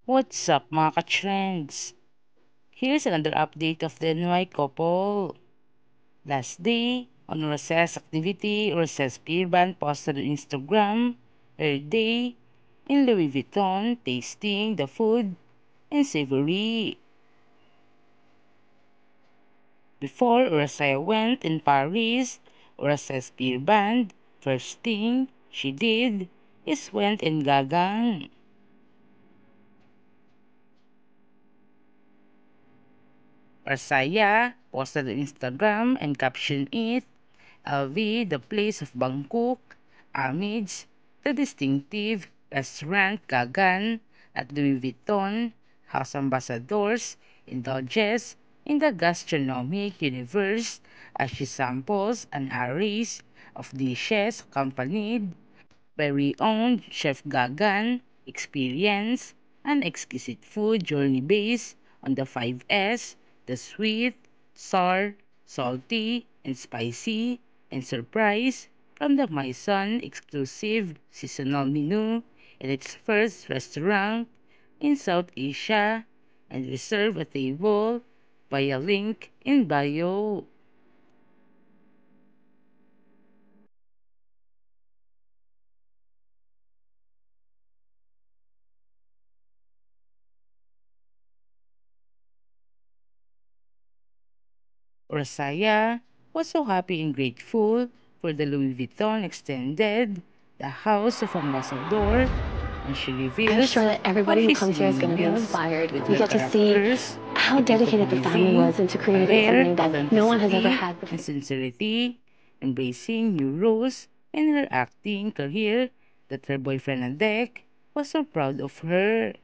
What's up mga ka-trends? Here's another update of the NY couple. Last day, on recess activity, recess peer band posted on Instagram, her day in Louis Vuitton tasting the food and savory. Before Urasaya went in Paris, Urasaya's peer band, first thing she did is went in Gagang. Arsaya posted on Instagram and captioned it, LV, the place of Bangkok, amidst the distinctive restaurant Gagan at Louis Vuitton, House Ambassadors indulges in the gastronomic universe as she samples an array of dishes accompanied very own Chef Gagan experience an exquisite food journey based on the 5S, the sweet, sour, salty, and spicy, and surprise from the Maison exclusive seasonal menu in its first restaurant in South Asia and reserve a table via link in bio. Rosaya was so happy and grateful for the Louis Vuitton extended the House of Ambassador, and she I'm reveals sure that how everybody who she comes here is seeing going to be meals inspired. with We her get to see characters, how the gift of dedicated the family living, was into a creating rare something that no one has ever authenticity had and before. sincerity, embracing new roles in her acting career that her boyfriend Adek was so proud of her.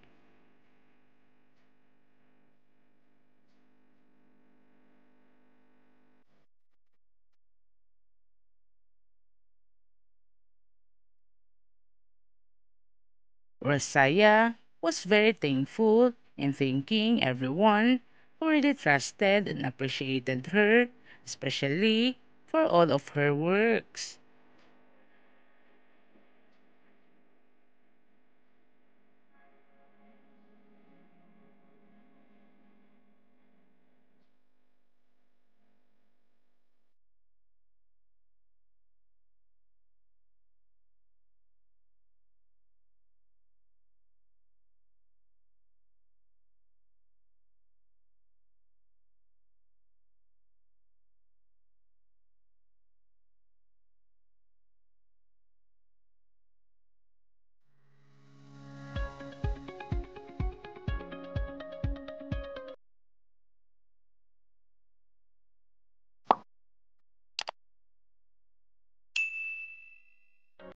Rosaya was very thankful and thanking everyone who really trusted and appreciated her, especially for all of her works.